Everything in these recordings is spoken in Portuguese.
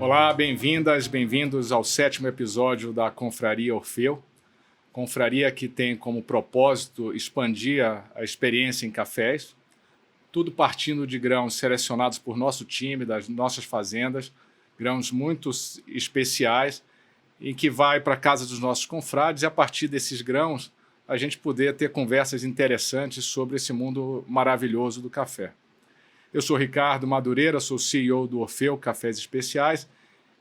Olá, bem-vindas, bem-vindos ao 7º episódio da Confraria Orfeu. Confraria que tem como propósito expandir a experiência em cafés, tudo partindo de grãos selecionados por nosso time, das nossas fazendas, grãos muito especiais, em que vai para a casa dos nossos confrades e a partir desses grãos a gente poder ter conversas interessantes sobre esse mundo maravilhoso do café. Eu sou Ricardo Madureira, sou CEO do Orfeu Cafés Especiais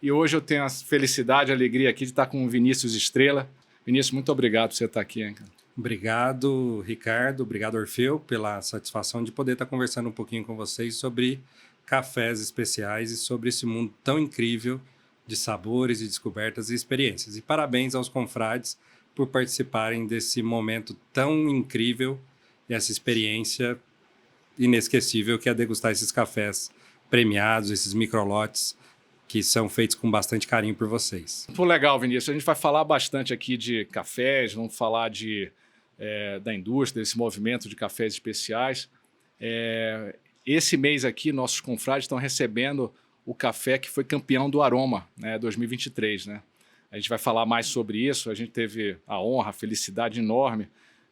e hoje eu tenho a felicidade e a alegria aqui de estar com o Vinícius Estrela. Vinícius, muito obrigado por você estar aqui, hein, cara? Obrigado, Ricardo. Obrigado, Orfeu, pela satisfação de poder estar conversando um pouquinho com vocês sobre cafés especiais e sobre esse mundo tão incrível de sabores e descobertas e experiências. E parabéns aos confrades por participarem desse momento tão incrível e essa experiência inesquecível que é degustar esses cafés premiados, esses microlotes que são feitos com bastante carinho por vocês. Muito legal, Vinícius. A gente vai falar bastante aqui de cafés, vamos falar da indústria, desse movimento de cafés especiais. Esse mês aqui, nossos confrades estão recebendo o café que foi campeão do Aroma, 2023. Né? A gente vai falar mais sobre isso. A gente teve a honra, a felicidade enorme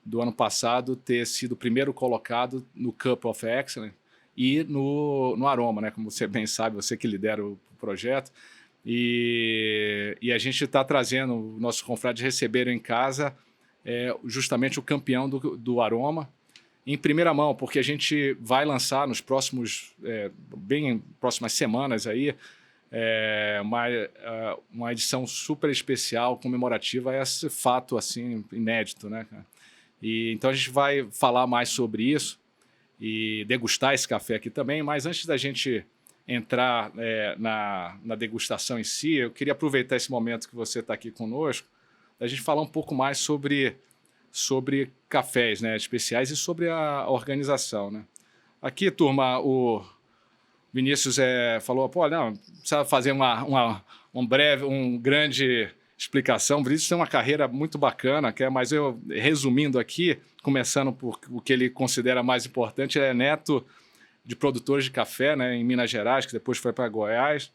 do ano passado ter sido o primeiro colocado no Cup of Excellence e no Aroma, né? Como você bem sabe, você que lidera o projeto. E a gente está trazendo, nossos confrades receberam em casa justamente o campeão do Aroma em primeira mão, porque a gente vai lançar nos próximas semanas aí, uma edição super especial, comemorativa a esse fato assim, inédito, né, cara? Então a gente vai falar mais sobre isso e degustar esse café aqui também, mas antes da gente entrar na degustação em si, eu queria aproveitar esse momento que você está aqui conosco, a gente falar um pouco mais sobre cafés, né, especiais e sobre a organização. Né? Aqui, turma, o Vinícius falou, não, precisa fazer um grande explicação. O Vinícius tem uma carreira muito bacana, mas eu, resumindo aqui, começando por o que ele considera mais importante, ele é neto de produtores de café, né, em Minas Gerais, que depois foi para Goiás,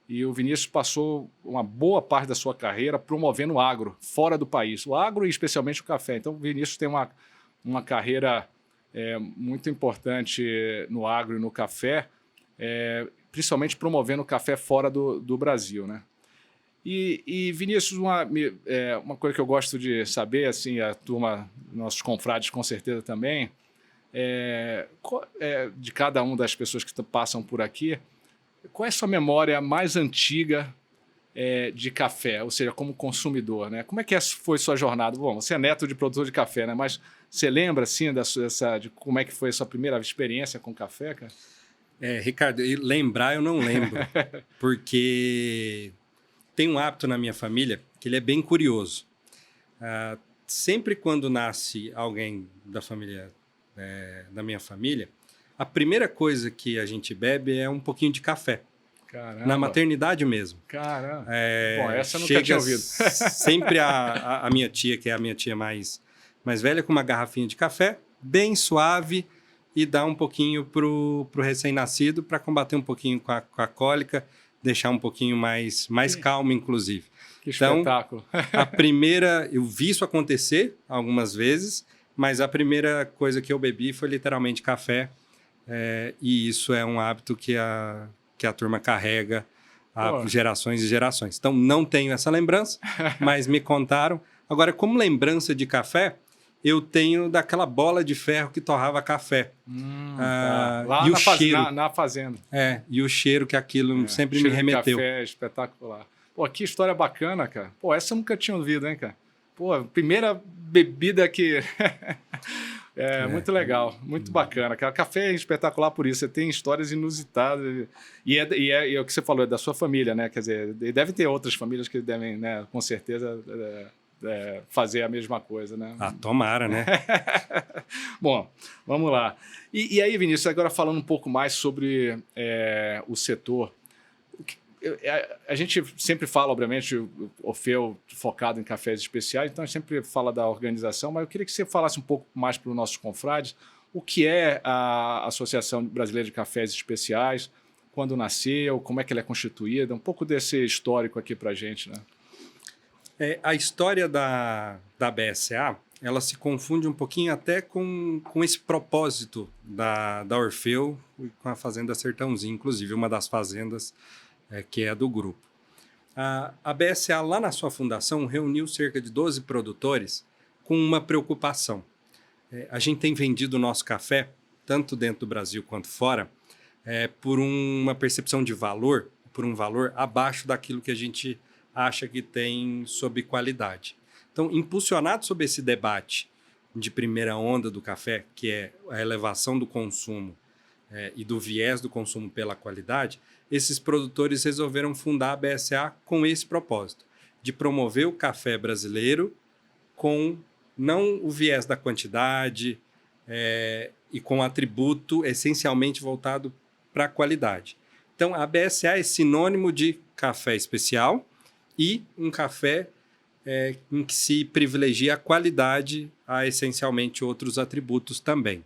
e o Vinícius passou uma boa parte da sua carreira promovendo o agro, fora do país, o agro e especialmente o café. Então o Vinícius tem uma carreira muito importante no agro e no café, principalmente promovendo o café fora do Brasil, né? E Vinícius, uma coisa que eu gosto de saber, assim, a turma, nossos confrades com certeza também, de cada uma das pessoas que passam por aqui, qual é a sua memória mais antiga de café, ou seja, como consumidor, né? Como é que foi sua jornada? Bom, você é neto de produtor de café, né? Mas você lembra, assim, de como é que foi a sua primeira experiência com café, cara? Ricardo, lembrar eu não lembro, porque tem um hábito na minha família que ele é bem curioso. Sempre quando nasce alguém da família, da minha família, a primeira coisa que a gente bebe é um pouquinho de café. Caramba. Na maternidade mesmo. Caramba. Bom, essa eu nunca tinha ouvido. Sempre a minha tia, que é a minha tia mais velha, com uma garrafinha de café, bem suave, e dá um pouquinho pro recém-nascido para combater um pouquinho com a cólica, deixar um pouquinho mais calmo, inclusive. Que espetáculo. A primeira, eu vi isso acontecer algumas vezes, mas a primeira coisa que eu bebi foi literalmente café, e isso é um hábito que a turma carrega há gerações e gerações. Então, não tenho essa lembrança, mas me contaram. Agora, como lembrança de café, eu tenho daquela bola de ferro que torrava café. Tá. Lá e o cheiro, na fazenda. E o cheiro que aquilo sempre me remeteu. Café espetacular. Pô, que história bacana, cara. Pô, essa eu nunca tinha ouvido, hein, cara? Pô, primeira bebida que... muito legal, muito bacana. Café é espetacular por isso, você tem histórias inusitadas. E é o que você falou, é da sua família, né? Quer dizer, deve ter outras famílias que devem, né, com certeza, fazer a mesma coisa, né? Tomara, né? Bom, vamos lá. E aí, Vinícius, agora falando um pouco mais sobre o setor. A gente sempre fala, obviamente, o Orfeu focado em cafés especiais, então a gente sempre fala da organização, mas eu queria que você falasse um pouco mais para os nossos confrades o que é a Associação Brasileira de Cafés Especiais, quando nasceu, como é que ela é constituída, um pouco desse histórico aqui para a gente, né? A história da BSA, ela se confunde um pouquinho até com esse propósito da Orfeu, com a Fazenda Sertãozinho, inclusive, uma das fazendas que é do grupo. A BSA, lá na sua fundação, reuniu cerca de 12 produtores com uma preocupação. A gente tem vendido o nosso café, tanto dentro do Brasil quanto fora, por uma percepção de valor, por um valor abaixo daquilo que a gente acha que tem sobre qualidade. Então, impulsionado sobre esse debate de primeira onda do café, que é a elevação do consumo e do viés do consumo pela qualidade, esses produtores resolveram fundar a BSA com esse propósito, de promover o café brasileiro com não o viés da quantidade e com atributo essencialmente voltado para a qualidade. Então, a BSA é sinônimo de café especial e um café em que se privilegia a qualidade a essencialmente outros atributos também.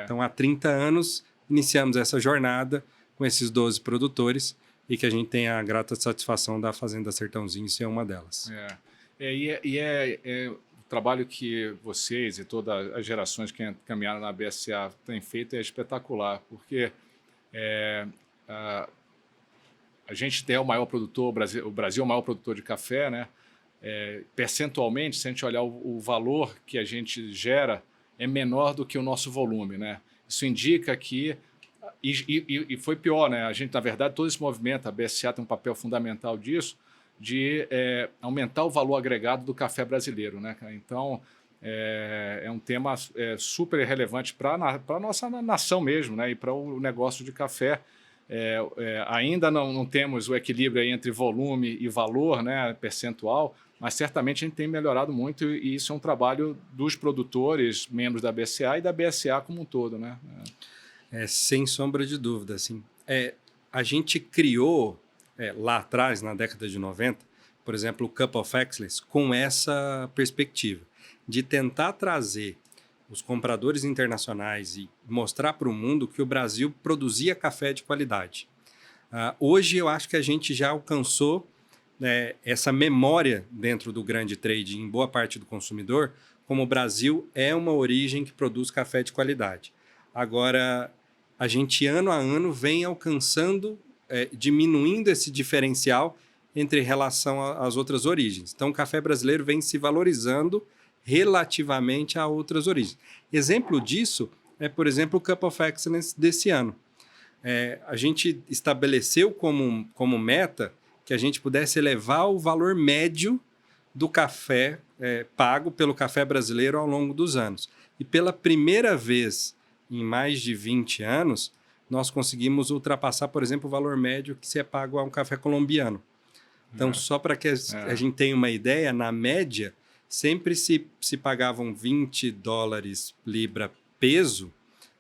Então, há 30 anos, iniciamos essa jornada com esses 12 produtores e que a gente tem a grata satisfação da Fazenda Sertãozinho ser uma delas. O trabalho que vocês e todas as gerações que caminharam na BSA têm feito é espetacular, porque a gente é o maior produtor, o Brasil é o maior produtor de café, né? Percentualmente, se a gente olhar o valor que a gente gera, é menor do que o nosso volume, né? Isso indica que... E foi pior, né? A gente, na verdade, todo esse movimento, a BSA tem um papel fundamental disso, de aumentar o valor agregado do café brasileiro, né? Então, é um tema super relevante para a nossa nação mesmo, né? E para o negócio de café. Ainda não temos o equilíbrio aí entre volume e valor, né, percentual, mas certamente a gente tem melhorado muito e isso é um trabalho dos produtores, membros da BSA e da BSA como um todo, né? Sem sombra de dúvida, assim. A gente criou lá atrás, na década de 90, por exemplo, o Cup of Excellence, com essa perspectiva de tentar trazer os compradores internacionais e mostrar para o mundo que o Brasil produzia café de qualidade. Hoje eu acho que a gente já alcançou essa memória dentro do grande trade em boa parte do consumidor, como o Brasil é uma origem que produz café de qualidade. Agora, a gente ano a ano vem alcançando, diminuindo esse diferencial entre relação às outras origens. Então, o café brasileiro vem se valorizando relativamente a outras origens. Exemplo disso é, por exemplo, o Cup of Excellence desse ano. A gente estabeleceu como meta que a gente pudesse elevar o valor médio do café pago pelo café brasileiro ao longo dos anos. E pela primeira vez em mais de 20 anos, nós conseguimos ultrapassar, por exemplo, o valor médio que se é pago a um café colombiano. Então, só para que a gente tenha uma ideia, na média, sempre se pagavam $20 libra peso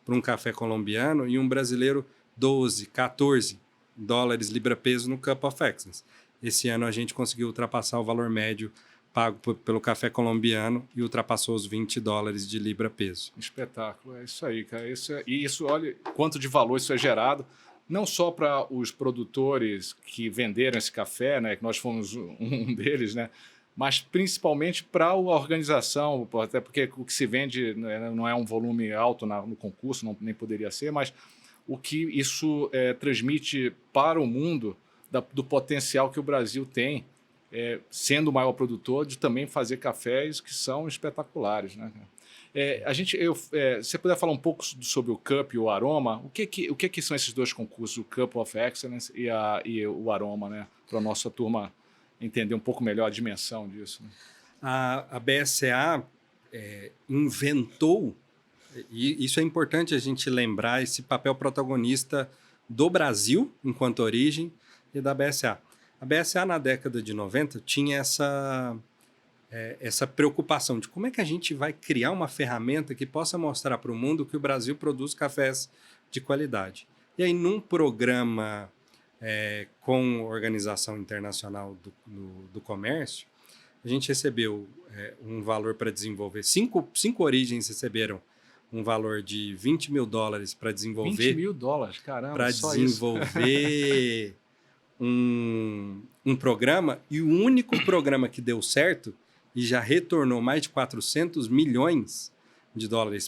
para um café colombiano e um brasileiro 12, 14 dólares libra peso no Cup of Excellence. Esse ano a gente conseguiu ultrapassar o valor médio pago pelo café colombiano e ultrapassou os $20 de libra peso. Espetáculo, é isso aí, cara. Isso, olha quanto de valor isso é gerado, não só para os produtores que venderam esse café, né, que nós fomos um deles, né, mas principalmente para a organização, até porque o que se vende não é um volume alto no concurso, nem poderia ser, mas o que isso transmite para o mundo do potencial que o Brasil tem, sendo o maior produtor, de também fazer cafés que são espetaculares, né? Se puder falar um pouco sobre o Cup e o Aroma, o que são esses dois concursos, o Cup of Excellence e o Aroma, né? Para a nossa turma entender um pouco melhor a dimensão disso. Né? A BSA inventou, e isso é importante a gente lembrar, esse papel protagonista do Brasil enquanto origem e da BSA. A BSA, na década de 90, tinha essa preocupação de como é que a gente vai criar uma ferramenta que possa mostrar para o mundo que o Brasil produz cafés de qualidade. E aí, num programa com a Organização Internacional do Comércio, a gente recebeu um valor para desenvolver. Cinco origens receberam um valor de $20 mil para desenvolver... $20 mil, caramba, para só desenvolver isso. um programa, e o único programa que deu certo e já retornou mais de $400 milhões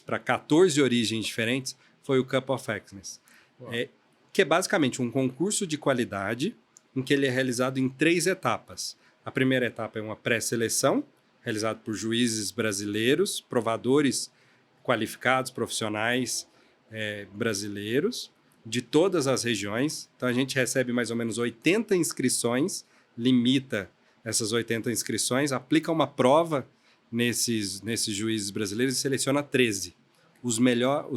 para 14 origens diferentes foi o Cup of Excellence. Que é basicamente um concurso de qualidade em que ele é realizado em 3 etapas. A primeira etapa é uma pré-seleção, realizada por juízes brasileiros, provadores qualificados, profissionais brasileiros, de todas as regiões. Então, a gente recebe mais ou menos 80 inscrições, limita essas 80 inscrições, aplica uma prova nesses juízes brasileiros e seleciona 13. Os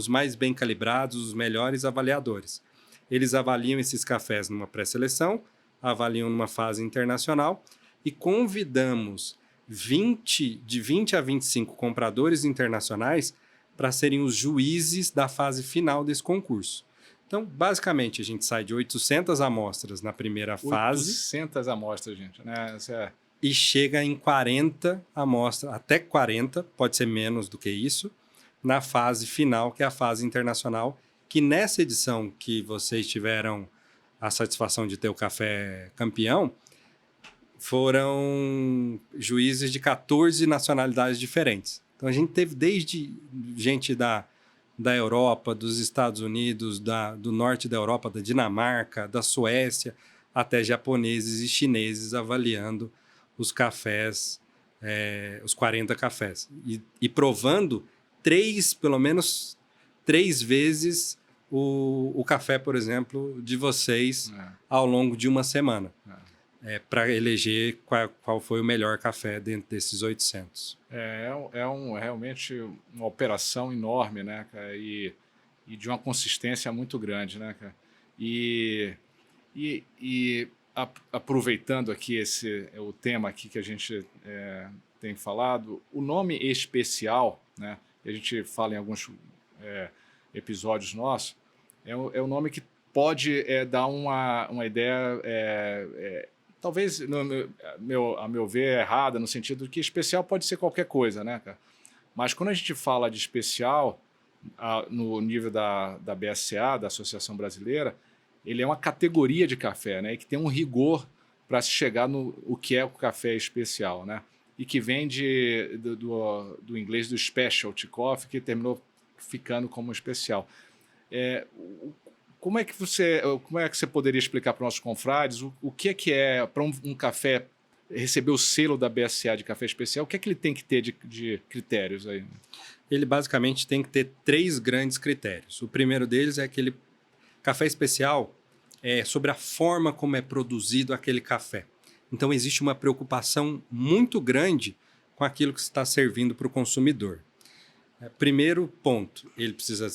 mais bem calibrados, os melhores avaliadores. Eles avaliam esses cafés numa pré-seleção, avaliam numa fase internacional e convidamos de 20 a 25 compradores internacionais para serem os juízes da fase final desse concurso. Então, basicamente, a gente sai de 800 amostras na primeira fase. 800 amostras, gente, né? E chega em 40 amostras, até 40, pode ser menos do que isso, na fase final, que é a fase internacional, que nessa edição que vocês tiveram a satisfação de ter o café campeão, foram juízes de 14 nacionalidades diferentes. Então, a gente teve desde gente da Europa, dos Estados Unidos, do norte da Europa, da Dinamarca, da Suécia, até japoneses e chineses avaliando os cafés, os 40 cafés. E provando pelo menos 3 vezes o café, por exemplo, de vocês ao longo de uma semana. Para eleger qual foi o melhor café dentro desses 800. Realmente uma operação enorme, né, cara? E de uma consistência muito grande, né, cara? Aproveitando aqui o tema aqui que a gente tem falado, o nome especial, né? Que a gente fala em alguns episódios nossos, é o nome que pode dar uma ideia... talvez, a meu ver, errada, no sentido de que especial pode ser qualquer coisa, né, cara? Mas quando a gente fala de especial, no nível da BSCA, da Associação Brasileira, ele é uma categoria de café, né? E que tem um rigor para se chegar no o que é o café especial, né? E que vem do inglês do specialty coffee, que terminou ficando como especial. Como é que você poderia explicar para os nossos confrades o que é para um café receber o selo da BSCA de café especial? O que é que ele tem que ter de critérios aí? Ele basicamente tem que ter 3 grandes critérios. O primeiro deles é aquele café especial sobre a forma como é produzido aquele café. Então, existe uma preocupação muito grande com aquilo que se está servindo para o consumidor. Primeiro ponto, ele precisa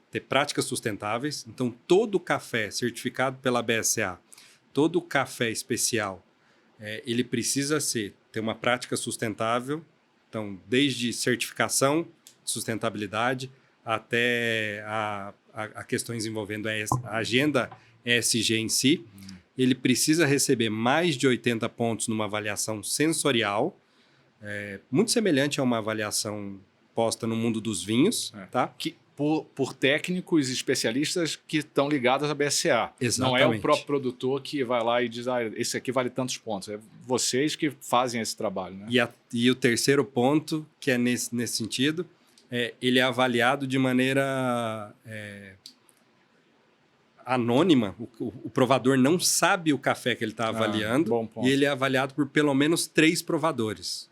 ter práticas sustentáveis. Então, todo café certificado pela BSA, todo café especial, ele precisa ter uma prática sustentável. Então, desde certificação, sustentabilidade, até a questões envolvendo a agenda ESG em si. Ele precisa receber mais de 80 pontos numa avaliação sensorial, muito semelhante a uma avaliação posta no mundo dos vinhos, tá? Que por técnicos e especialistas que estão ligados à BSA. Exatamente. Não é o próprio produtor que vai lá e diz, esse aqui vale tantos pontos. É vocês que fazem esse trabalho, né? E o terceiro ponto, que é nesse sentido, ele é avaliado de maneira anônima. O provador não sabe o café que ele está avaliando, bom ponto. E ele é avaliado por pelo menos 3 provadores.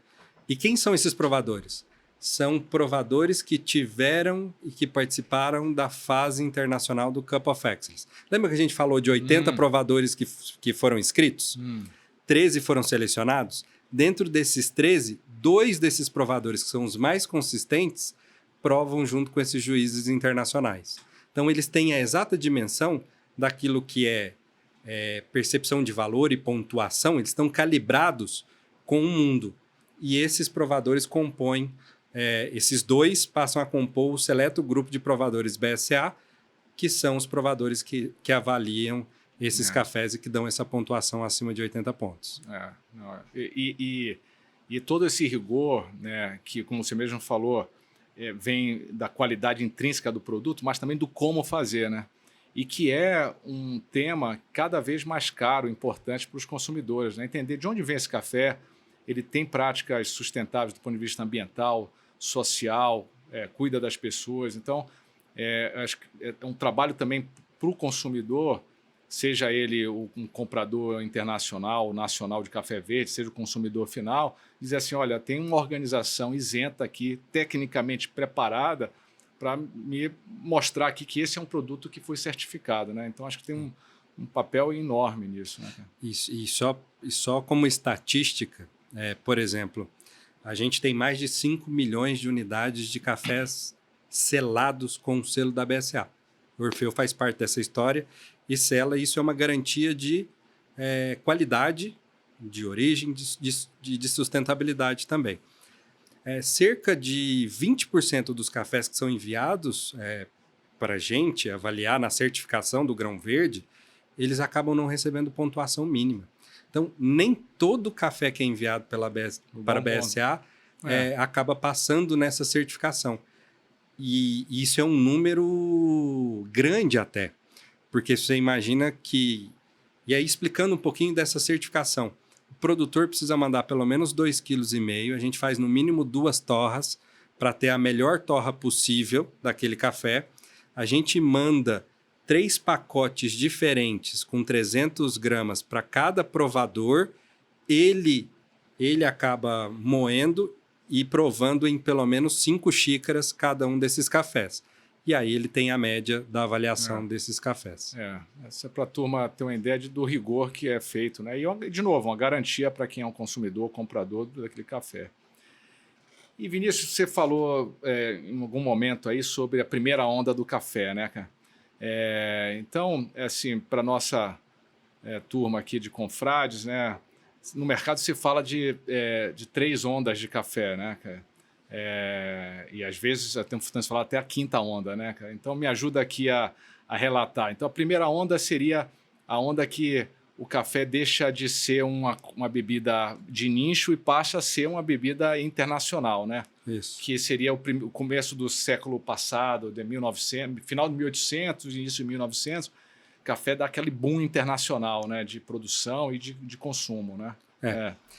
E quem são esses provadores? São provadores que tiveram e que participaram da fase internacional do Cup of Excellence. Lembra que a gente falou de 80 provadores que foram inscritos? 13 foram selecionados? Dentro desses 13, 2 desses provadores, que são os mais consistentes, provam junto com esses juízes internacionais. Então, eles têm a exata dimensão daquilo que é percepção de valor e pontuação. Eles estão calibrados com o mundo. E esses provadores compõem... esses 2 passam a compor o seleto grupo de provadores BSA, que são os provadores que avaliam esses cafés e que dão essa pontuação acima de 80 pontos. E todo esse rigor, né, que, como você mesmo falou, vem da qualidade intrínseca do produto, mas também do como fazer, né? E que é um tema cada vez mais caro, importante para os consumidores, né? Entender de onde vem esse café, ele tem práticas sustentáveis do ponto de vista ambiental, social, cuida das pessoas. Então, acho que é um trabalho também para o consumidor, seja ele um comprador internacional, nacional de café verde, seja o consumidor final, dizer assim, olha, tem uma organização isenta aqui, tecnicamente preparada, para me mostrar aqui que esse é um produto que foi certificado, né? Então, acho que tem um papel enorme nisso, né? E só como estatística, por exemplo, a gente tem mais de 5 milhões de unidades de cafés selados com o selo da BSA. O Orfeu faz parte dessa história e sela, isso é uma garantia de qualidade, de origem, de sustentabilidade também. Cerca de 20% dos cafés que são enviados para a gente avaliar na certificação do grão verde, eles acabam não recebendo pontuação mínima. Então, nem todo café que é enviado para a BSA acaba passando nessa certificação. E isso é um número grande até, porque você imagina que... E aí, explicando um pouquinho dessa certificação, o produtor precisa mandar pelo menos 2,5 kg, a gente faz no mínimo 2 torras para ter a melhor torra possível daquele café. A gente manda 3 pacotes diferentes com 300 gramas para cada provador, ele acaba moendo e provando em pelo menos 5 xícaras cada um desses cafés. E aí ele tem a média da avaliação desses cafés. Essa é para a turma ter uma ideia do rigor que é feito, né? E, de novo, uma garantia para quem é um consumidor, comprador daquele café. E, Vinícius, você falou em algum momento aí sobre a primeira onda do café, né, cara? Então, assim, para a nossa turma aqui de confrades, né? No mercado se fala de 3 ondas de café, né, cara? E às vezes temos que falar até a 5ª onda, né, cara? Então me ajuda aqui a relatar. Então a primeira onda seria a onda que o café deixa de ser uma bebida de nicho e passa a ser uma bebida internacional, né? Isso. Que seria o começo do século passado, de 1900, final de 1800, início de 1900, café dá aquele boom internacional, né, de produção e de consumo, né?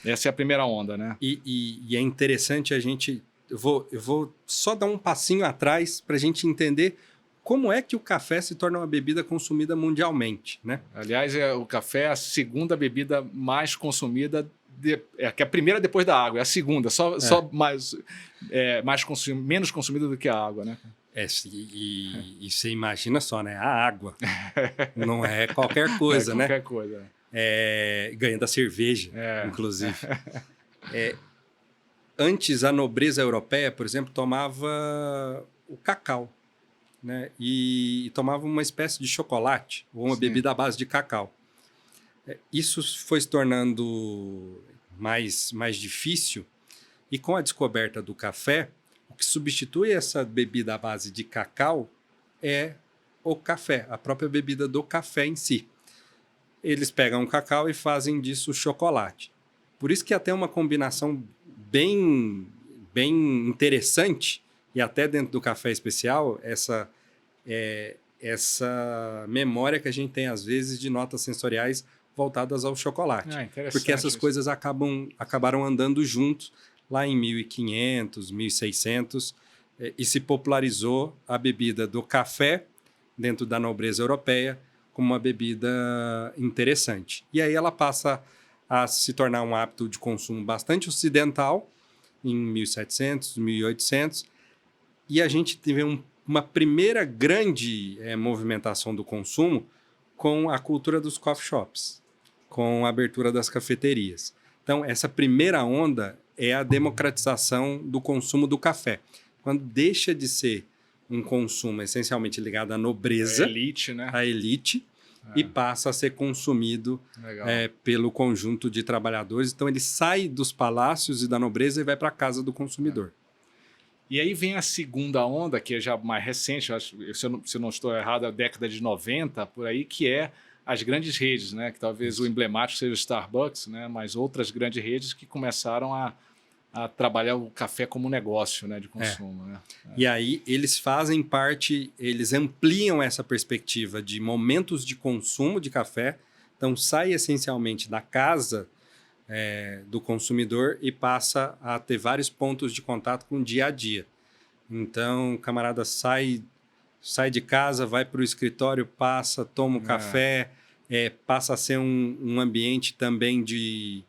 Essa é a primeira onda, né? E é interessante a gente... Eu vou só dar um passinho atrás para a gente entender como é que o café se torna uma bebida consumida mundialmente, né? Aliás, o café é a segunda bebida mais consumida, que é a primeira depois da água, é a segunda, só mais menos consumida do que a água, né? E você imagina só, né? A água não é qualquer coisa, né? Qualquer coisa. Ganha da cerveja, inclusive. Antes, a nobreza europeia, por exemplo, tomava o cacau, né? E tomava uma espécie de chocolate ou uma bebida à base de cacau. Isso foi se tornando mais difícil e com a descoberta do café, o que substitui essa bebida à base de cacau é o café, a própria bebida do café em si. Eles pegam o cacau e fazem disso o chocolate. Por isso que até uma combinação bem interessante, e até dentro do café especial, essa memória que a gente tem, às vezes, de notas sensoriais voltadas ao chocolate. Porque essas coisas acabaram andando juntos lá em 1500, 1600, e se popularizou a bebida do café dentro da nobreza europeia como uma bebida interessante. E aí ela passa a se tornar um hábito de consumo bastante ocidental, em 1700, 1800, e a gente teve uma primeira grande movimentação do consumo com a cultura dos coffee shops, com a abertura das cafeterias. Então, essa primeira onda é a democratização do consumo do café. Quando deixa de ser um consumo essencialmente ligado à nobreza, à elite, e passa a ser consumido pelo conjunto de trabalhadores. Então, ele sai dos palácios e da nobreza e vai para a casa do consumidor. E aí vem a segunda onda, que é já mais recente, se eu não estou errado, a década de 90, por aí, que é as grandes redes, né? Que talvez o emblemático seja o Starbucks, né? Mas outras grandes redes que começaram a a trabalhar o café como negócio, né, de consumo. Né? E aí eles fazem parte, eles ampliam essa perspectiva de momentos de consumo de café, então sai essencialmente da casa do consumidor e passa a ter vários pontos de contato com o dia a dia. Então o camarada sai de casa, vai para o escritório, passa, toma um café, passa a ser um ambiente também de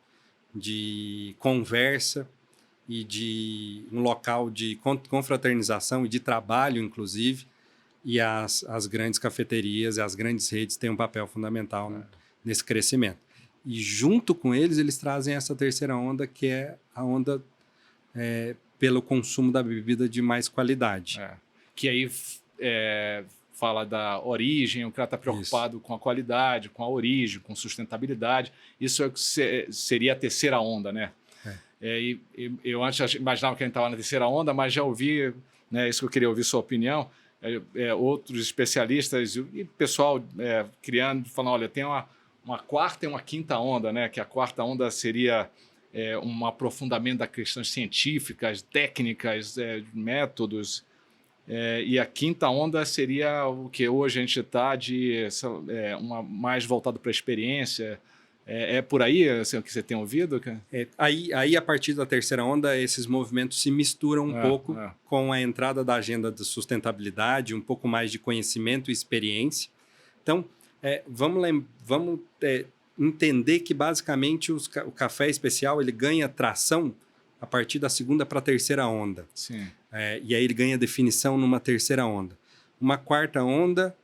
conversa e de um local de confraternização e de trabalho, inclusive, e as grandes cafeterias e as grandes redes têm um papel fundamental nesse crescimento. E junto com eles trazem essa terceira onda, que é a onda pelo consumo da bebida de mais qualidade. Que aí fala da origem, o cara está preocupado com a qualidade, com a origem, com sustentabilidade. Isso seria a terceira onda, né? Eu antes imaginava que a gente estava na terceira onda, mas já ouvi, né, isso que eu queria ouvir sua opinião, outros especialistas e pessoal criando, falando, olha, tem uma quarta e uma quinta onda, né? Que a quarta onda seria um aprofundamento das questões científicas, técnicas, métodos, e a quinta onda seria o que hoje a gente está uma mais voltado para a experiência. Por aí assim, o que você tem ouvido? Aí, a partir da terceira onda, esses movimentos se misturam um pouco com a entrada da agenda de sustentabilidade, um pouco mais de conhecimento e experiência. Então, vamos entender que, basicamente, o café especial ele ganha tração a partir da segunda para a terceira onda. Sim. E aí ele ganha definição numa terceira onda. Uma quarta onda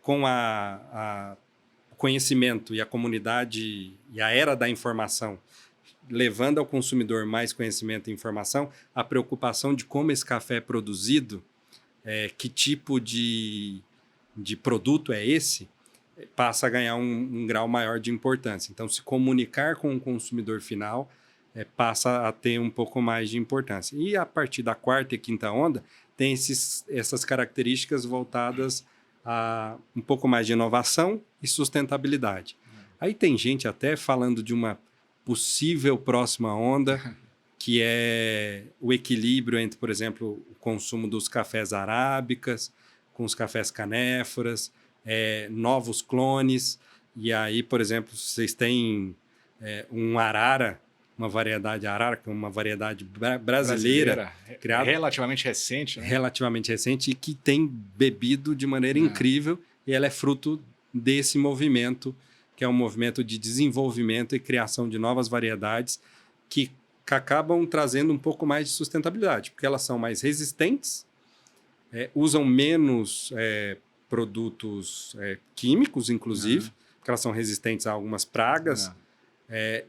com o conhecimento e a comunidade e a era da informação, levando ao consumidor mais conhecimento e informação, a preocupação de como esse café é produzido, que tipo de produto é esse, passa a ganhar um grau maior de importância. Então, se comunicar com o consumidor final passa a ter um pouco mais de importância. E a partir da quarta e quinta onda, tem essas características voltadas a um pouco mais de inovação e sustentabilidade. Aí tem gente até falando de uma possível próxima onda, que é o equilíbrio entre, por exemplo, o consumo dos cafés arábicas, com os cafés canéforas, novos clones. E aí, por exemplo, vocês têm um arara, uma variedade arara, que é uma variedade brasileira criada, relativamente recente. Né? Relativamente recente e que tem bebido de maneira incrível, e ela é fruto desse movimento, que é um movimento de desenvolvimento e criação de novas variedades que acabam trazendo um pouco mais de sustentabilidade, porque elas são mais resistentes, usam menos produtos químicos, inclusive, porque elas são resistentes a algumas pragas,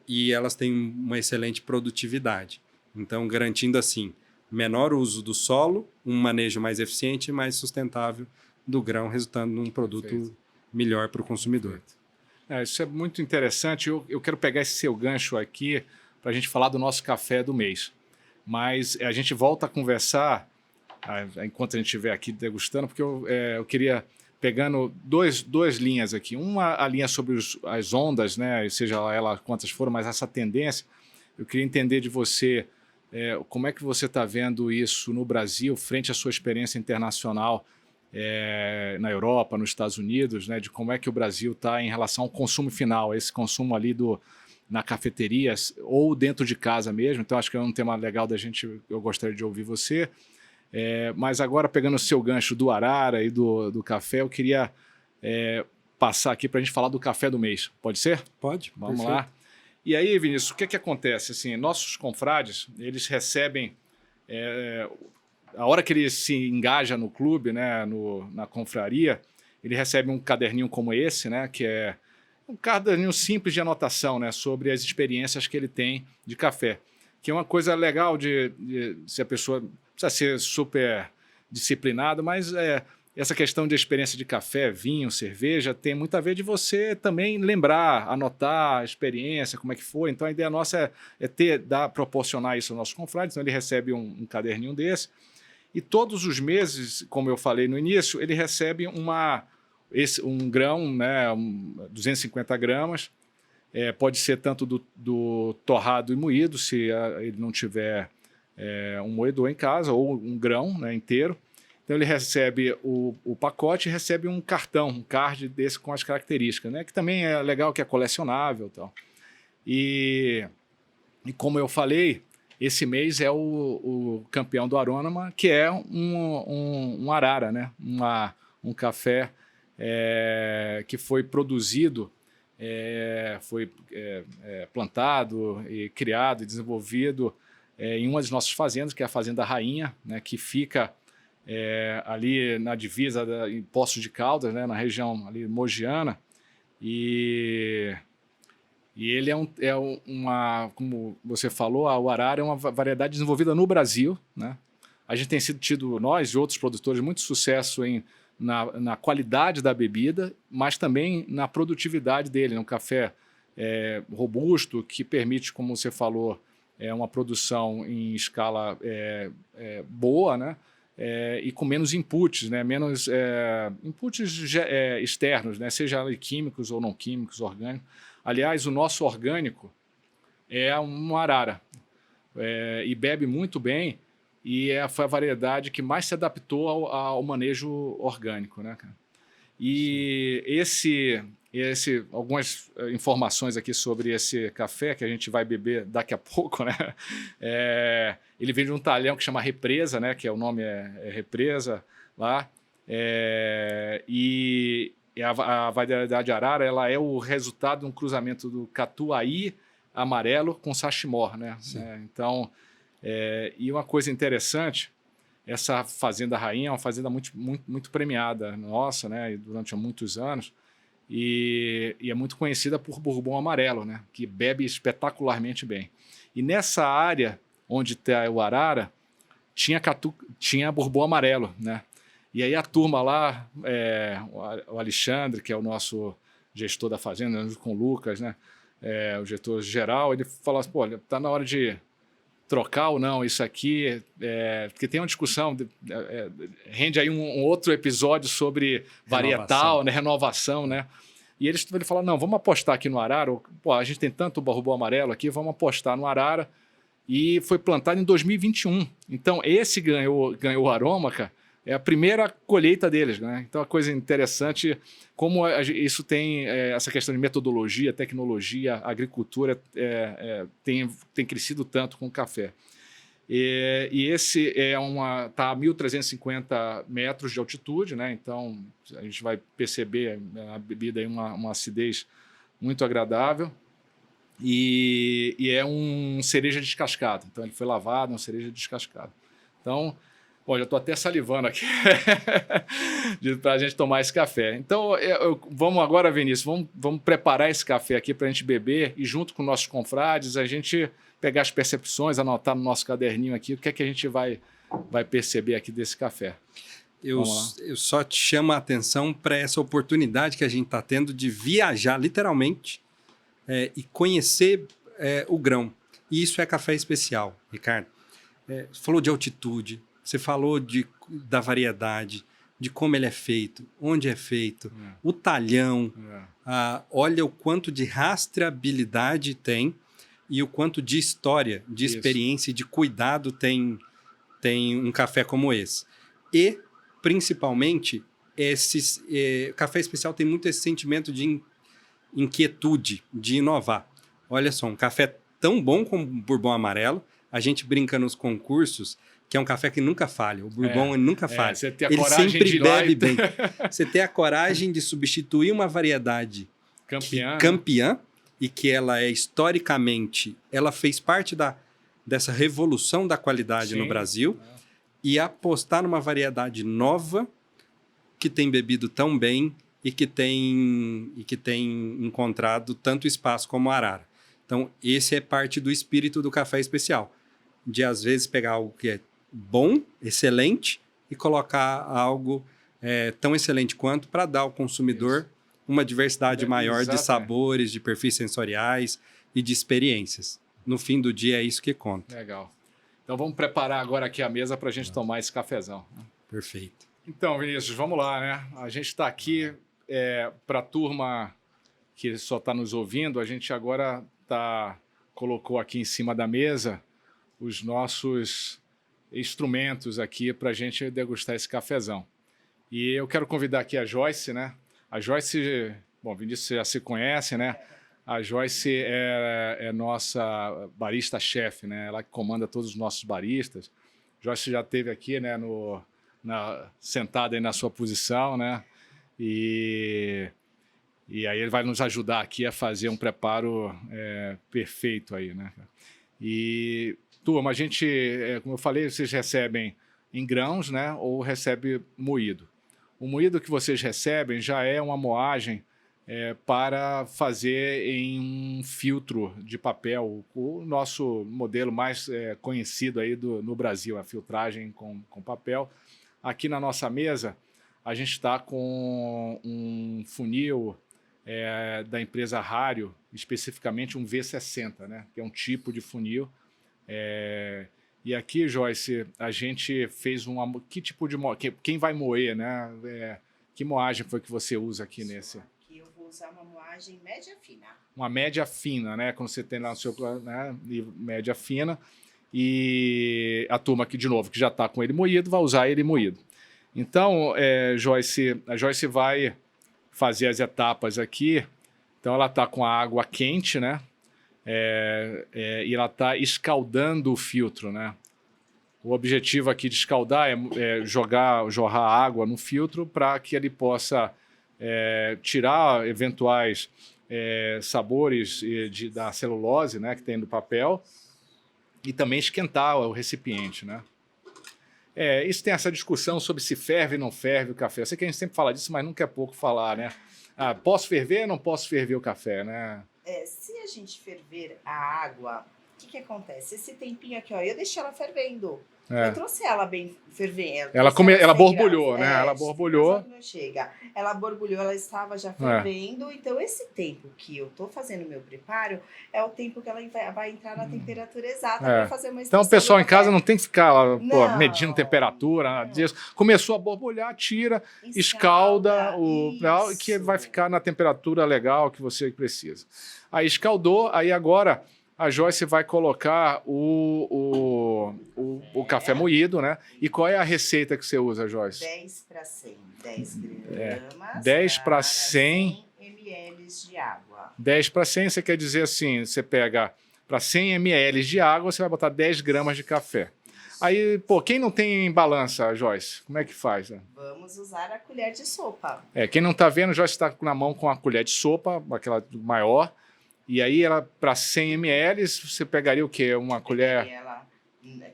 e elas têm uma excelente produtividade. Então, garantindo assim, menor uso do solo, um manejo mais eficiente e mais sustentável do grão, resultando num produto melhor para o consumidor. Isso é muito interessante. Eu quero pegar esse seu gancho aqui para a gente falar do nosso café do mês. Mas a gente volta a conversar enquanto a gente estiver aqui degustando, porque eu queria, pegando duas linhas aqui. Uma, a linha sobre as ondas, né? Seja ela quantas foram, mas essa tendência. Eu queria entender de você como é que você está vendo isso no Brasil, frente à sua experiência internacional na Europa, nos Estados Unidos, né? De como é que o Brasil está em relação ao consumo final, esse consumo ali na cafeteria ou dentro de casa mesmo. Então, acho que é um tema legal eu gostaria de ouvir você. Mas agora, pegando o seu gancho do arara e do café, eu queria passar aqui para a gente falar do café do mês. Pode ser? Pode. Vamos perfeito. lá. E aí, Vinícius, o que acontece? Assim, nossos confrades, eles recebem... a hora que ele se engaja no clube, né, na confraria, ele recebe um caderninho como esse, né, que é um caderninho simples de anotação, né, sobre as experiências que ele tem de café. Que é uma coisa legal se a pessoa precisa ser super disciplinado, mas essa questão de experiência de café, vinho, cerveja, tem muito a ver de você também lembrar, anotar a experiência, como é que foi. Então, a ideia nossa proporcionar isso aos nossos confrades. Então, ele recebe um caderninho desse. E todos os meses, como eu falei no início, ele recebe um grão, né, 250 gramas, pode ser tanto do torrado e moído, se ele não tiver um moedor em casa, ou um grão, né, inteiro. Então ele recebe o pacote e recebe um cartão, um card desse com as características, né, que também é legal, que é colecionável e tal. E como eu falei, esse mês é o campeão do Aroma, que é um Arara, né? Um café que foi produzido, foi plantado e criado e desenvolvido em uma das nossas fazendas, que é a Fazenda Rainha, né? Que fica ali na divisa em Poços de Caldas, né? Na região ali mogiana. E ele como você falou, o Arara é uma variedade desenvolvida no Brasil, né? A gente tem tido, nós e outros produtores, muito sucesso na qualidade da bebida, mas também na produtividade dele. É um café robusto, que permite, como você falou, uma produção em escala boa, né? E com menos inputs, né? Menos inputs externos, né? Seja químicos ou não químicos, orgânicos. Aliás, o nosso orgânico é um Arara e bebe muito bem, e foi a variedade que mais se adaptou ao manejo orgânico, né, cara? E algumas informações aqui sobre esse café que a gente vai beber daqui a pouco, né? Ele vem de um talhão que chama Represa, né? Que o nome é Represa lá. E a variedade Arara, ela é o resultado de um cruzamento do Catuai amarelo com Sashimor, né? Então, e uma coisa interessante, essa Fazenda Rainha é uma fazenda muito, muito, muito premiada nossa, né? Durante muitos anos, e é muito conhecida por Bourbon amarelo, né? Que bebe espetacularmente bem. E nessa área onde está o Arara, tinha Bourbon amarelo, né? E aí a turma lá, o Alexandre, que é o nosso gestor da fazenda, junto com o Lucas, né? O gestor geral, ele falou assim, pô, tá na hora de trocar ou não isso aqui, porque tem uma discussão, rende aí um outro episódio sobre varietal, né? Renovação, né? E ele falou, não, vamos apostar aqui no Arara, pô, a gente tem tanto Bourbon amarelo aqui, vamos apostar no Arara, e foi plantado em 2021. Então, esse ganhou o Aroma, cara. É a primeira colheita deles, né? Então, a coisa interessante, como isso tem essa questão de metodologia, tecnologia, agricultura tem crescido tanto com o café. E esse está a 1.350 metros de altitude, né? Então, a gente vai perceber a bebida aí uma acidez muito agradável. E é um cereja descascado. Então, ele foi lavado, um cereja descascado. Então, bom, já estou até salivando aqui para a gente tomar esse café. Então, vamos agora, Vinícius, vamos preparar esse café aqui para a gente beber e, junto com nossos confrades, a gente pegar as percepções, anotar no nosso caderninho aqui o que é que a gente vai perceber aqui desse café. Eu só te chamo a atenção para essa oportunidade que a gente está tendo de viajar, literalmente, e conhecer o grão. E isso é café especial, Ricardo. Você falou de altitude, você falou da variedade, de como ele é feito, onde é feito, o talhão. Olha o quanto de rastreabilidade tem e o quanto de história, de experiência e de cuidado tem um café como esse. E, principalmente, café especial tem muito esse sentimento de inquietude, de inovar. Olha só, um café tão bom como o Bourbon amarelo, a gente brinca nos concursos, que é um café que nunca falha. O Bourbon nunca falha. Você tem a ele coragem sempre de bebe bem. Você tem a coragem de substituir uma variedade campeã e que ela historicamente, ela fez parte dessa revolução da qualidade no Brasil e apostar numa variedade nova que tem bebido tão bem e que tem encontrado tanto espaço como a Arara. Então, esse é parte do espírito do café especial. De, às vezes, pegar algo que é bom, excelente, e colocar algo tão excelente quanto para dar ao consumidor uma diversidade maior de sabores, de perfis sensoriais e de experiências. No fim do dia, é isso que conta. Legal. Então, vamos preparar agora aqui a mesa para a gente tomar esse cafezão. Perfeito. Então, Vinícius, vamos lá, né? A gente está aqui para a turma que só está nos ouvindo, a gente agora colocou aqui em cima da mesa os nossos instrumentos aqui para a gente degustar esse cafezão. E eu quero convidar aqui a Joyce, né? A Joyce, bom, Vinícius, você já se conhece, né? A Joyce é nossa barista-chefe, né? Ela que comanda todos os nossos baristas. Joyce já esteve aqui, né? Sentada aí na sua posição, né? E aí ele vai nos ajudar aqui a fazer um preparo perfeito aí, né? E, turma, a gente, como eu falei, vocês recebem em grãos, né? Ou recebe moído. O moído que vocês recebem já é uma moagem para fazer em um filtro de papel, o nosso modelo mais conhecido aí no Brasil, a filtragem com papel. Aqui na nossa mesa, a gente está com um funil da empresa Rario, especificamente um V60, né? Que é um tipo de funil. E aqui, Joyce, a gente fez que tipo de moagem? Quem vai moer, né? Que moagem foi que você usa aqui nesse? Aqui eu vou usar uma moagem média fina. Uma média fina, né? Quando você tem lá no seu, né? Média fina. E a turma aqui, de novo, que já está com ele moído, vai usar ele moído. Então, a Joyce vai fazer as etapas aqui. Então, ela está com a água quente, né? E ela está escaldando o filtro, né? O objetivo aqui de escaldar é jorrar água no filtro para que ele possa tirar eventuais sabores da celulose, né, que tem no papel, e também esquentar o recipiente, né? Isso tem essa discussão sobre se ferve ou não ferve o café. Eu sei que a gente sempre fala disso, mas nunca é pouco falar, né? Posso ferver ou não posso ferver o café, né? Se a gente ferver a água, o que acontece? Esse tempinho aqui, ó, eu deixei ela fervendo. Eu trouxe ela bem fervendo. Ela borbulhou, né? Ela borbulhou. Ela borbulhou, ela estava já fervendo. Então, esse tempo que eu tô fazendo o meu preparo é o tempo que ela vai entrar na temperatura exata para fazer uma extração. Então, o pessoal em casa não tem que ficar medindo temperatura, nada disso. Começou a borbulhar, tira, escalda, que vai ficar na temperatura legal que você precisa. Aí escaldou, aí agora a Joyce vai colocar o café moído, né? E qual é a receita que você usa, Joyce? 10 para 100. 10 gramas. 10 para 100 ml de água. 10 para 100, você quer dizer assim, você pega para 100 ml de água, você vai botar 10 gramas de café. Aí, quem não tem balança, Joyce, como é que faz? Né? Vamos usar a colher de sopa. Quem não está vendo, Joyce está na mão com a colher de sopa, aquela maior. E aí, para 100 ml, você pegaria o quê? Uma colher... Ela,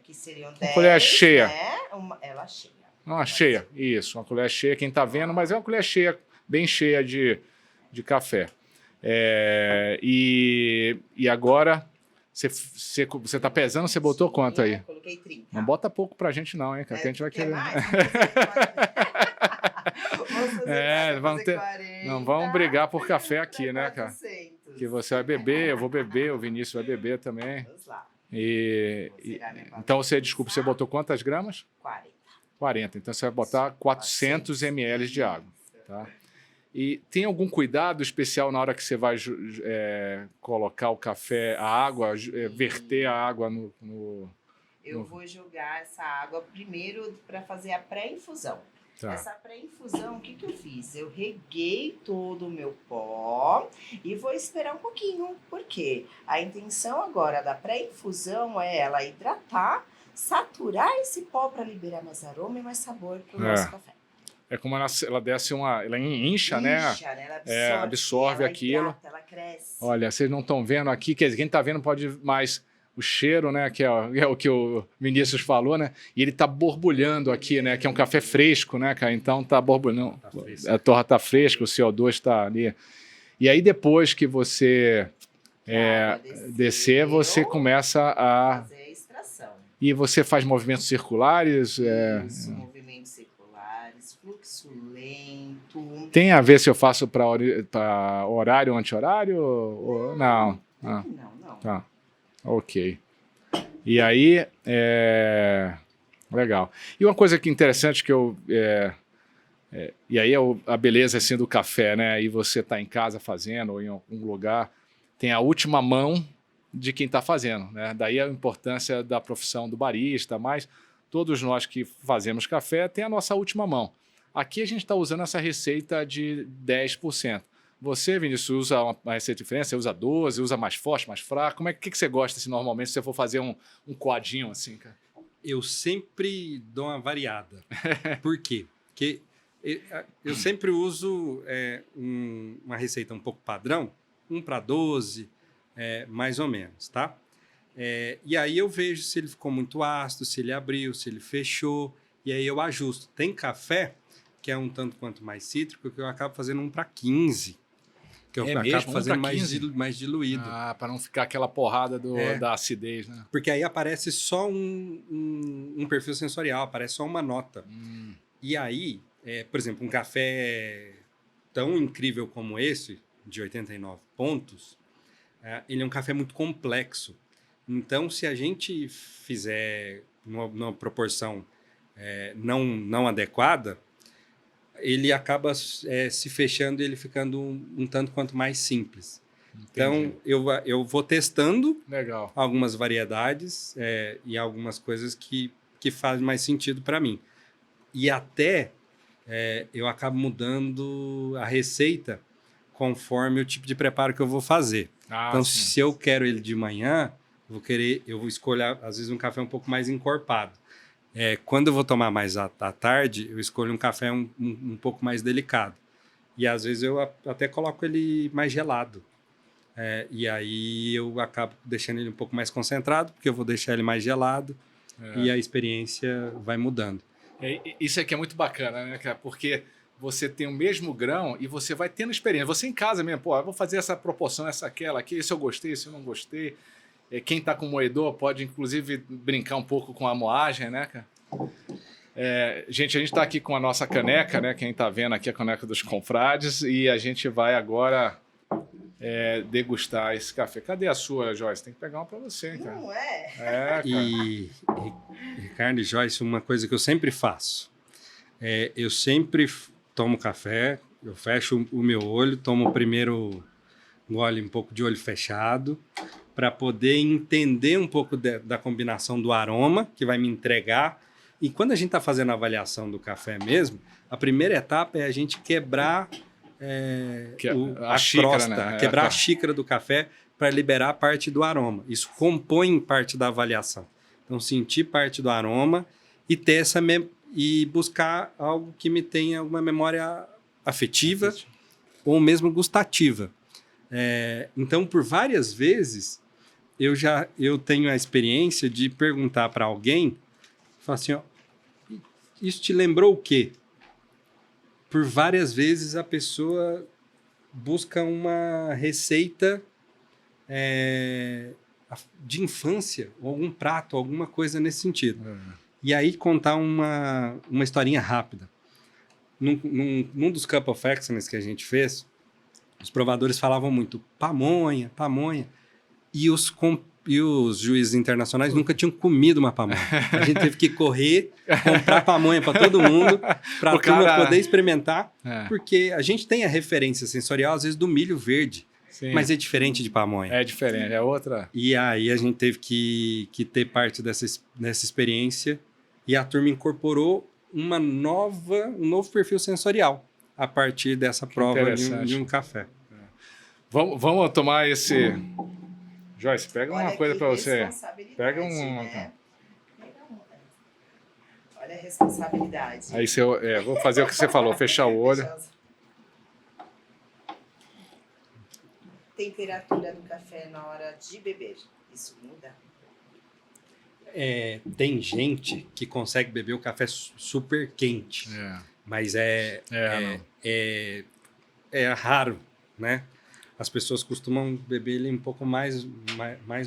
que seriam 10, uma colher cheia. Né? Ela cheia. Uma cheia, isso. Uma colher cheia, quem está vendo, mas é uma colher cheia, bem cheia de café. E agora, você está pesando, você botou quanto aí? Eu coloquei 30. Não bota pouco pra gente não, hein? Que a gente vai querer... Não vamos brigar por café aqui, né, cara? Que você vai beber, eu vou beber, o Vinícius vai beber também. Vamos lá. Então, você botou quantas gramas? 40. 40. Então, você vai botar 400 ml de água. Tá? E tem algum cuidado especial na hora que você vai colocar o café, a água, verter a água no... Eu vou jogar essa água primeiro para fazer a pré-infusão. Tá. Essa pré-infusão, o que eu fiz? Eu reguei todo o meu pó e vou esperar um pouquinho. Por quê? A intenção agora da pré-infusão é ela hidratar, saturar esse pó para liberar mais aroma e mais sabor para o nosso café. É como ela desce ela incha, né? Ela absorve ela aquilo. Hidrata, ela cresce. Olha, vocês não estão vendo aqui, quer dizer, quem está vendo pode mais... O cheiro, né, que é o que o Vinícius falou, né? E ele tá borbulhando aqui, né? Que é um café fresco, né, cara? Então tá borbulhando. A torra tá fresca, o CO2 está ali. E aí depois que você descer, você começa a fazer a extração. E você faz movimentos circulares. Isso, movimentos circulares, fluxo lento. Tem a ver se eu faço para horário ou anti-horário? Ou... Não. Não. Tá. Ok. E aí, legal. E uma coisa que interessante que E aí a beleza assim, do café, né? Aí você está em casa fazendo ou em algum lugar, tem a última mão de quem está fazendo, né? Daí a importância da profissão do barista, mas todos nós que fazemos café tem a nossa última mão. Aqui a gente está usando essa receita de 10%. Você, Vinícius, usa uma receita diferente? Você usa 12%, usa mais forte, mais fraco? Como é que você gosta assim, normalmente se você for fazer um coadinho assim, cara? Eu sempre dou uma variada. Por quê? Porque eu sempre uso uma receita um pouco padrão, 1:12, mais ou menos, tá? E aí eu vejo se ele ficou muito ácido, se ele abriu, se ele fechou, e aí eu ajusto. Tem café que é um tanto quanto mais cítrico, que eu acabo fazendo 1:15, que eu acabo fazendo mais diluído. Ah, para não ficar aquela porrada da acidez, né? Porque aí aparece só um perfil sensorial, aparece só uma nota. E aí, por exemplo, um café tão incrível como esse, de 89 pontos, ele é um café muito complexo. Então, se a gente fizer numa proporção não adequada, ele acaba se fechando e ele ficando um tanto quanto mais simples. Entendi. Então, eu vou testando algumas variedades e algumas coisas que fazem mais sentido para mim. E até eu acabo mudando a receita conforme o tipo de preparo que eu vou fazer. Então, sim. Se eu quero ele de manhã, eu vou escolher, às vezes, um café um pouco mais encorpado. Quando eu vou tomar mais à tarde, eu escolho um café um pouco mais delicado. E, às vezes, eu até coloco ele mais gelado. E aí, eu acabo deixando ele um pouco mais concentrado, porque eu vou deixar ele mais gelado e a experiência vai mudando. Isso aqui é muito bacana, né, cara? Porque você tem o mesmo grão e você vai tendo experiência. Você em casa mesmo, eu vou fazer essa proporção, aquela aqui, se eu gostei, se eu não gostei. Quem está com moedor pode, inclusive, brincar um pouco com a moagem, né, cara? Gente, a gente está aqui com a nossa caneca, né? Quem está vendo aqui a caneca dos confrades, e a gente vai agora degustar esse café. Cadê a sua, Joyce? Tem que pegar uma para você, hein, cara? Não é? Cara. E, Ricardo e Joyce, uma coisa que eu sempre faço, eu sempre tomo café, eu fecho o meu olho, tomo o primeiro gole um pouco de olho fechado, para poder entender um pouco da combinação do aroma que vai me entregar. E quando a gente está fazendo a avaliação do café mesmo, a primeira etapa é a gente quebrar a xícara, crosta, né? Quebrar a xícara do café para liberar parte do aroma. Isso compõe parte da avaliação. Então, sentir parte do aroma e ter e buscar algo que me tenha uma memória afetiva ou mesmo gustativa. Então, por várias vezes, eu tenho a experiência de perguntar para alguém, falar assim, isso te lembrou o quê? Por várias vezes a pessoa busca uma receita de infância, ou algum prato, alguma coisa nesse sentido. E aí contar uma historinha rápida. Num dos Cup of Excellence que a gente fez, os provadores falavam muito pamonha, pamonha, e os juízes internacionais nunca tinham comido uma pamonha. A gente teve que correr, comprar pamonha para todo mundo, para a turma poder experimentar, porque a gente tem a referência sensorial, às vezes, do milho verde, sim, mas é diferente de pamonha. É diferente, é outra. E aí a gente teve que ter parte dessa experiência, e a turma incorporou um novo perfil sensorial a partir dessa prova de um café. Vamos tomar esse... Joyce, pega uma coisa para você. Pega né? Olha a responsabilidade. Aí vou fazer o que você falou, fechar o olho. Temperatura do café na hora de beber. Isso muda? Tem gente que consegue beber o café super quente, mas é raro, né? As pessoas costumam beber ele um pouco mais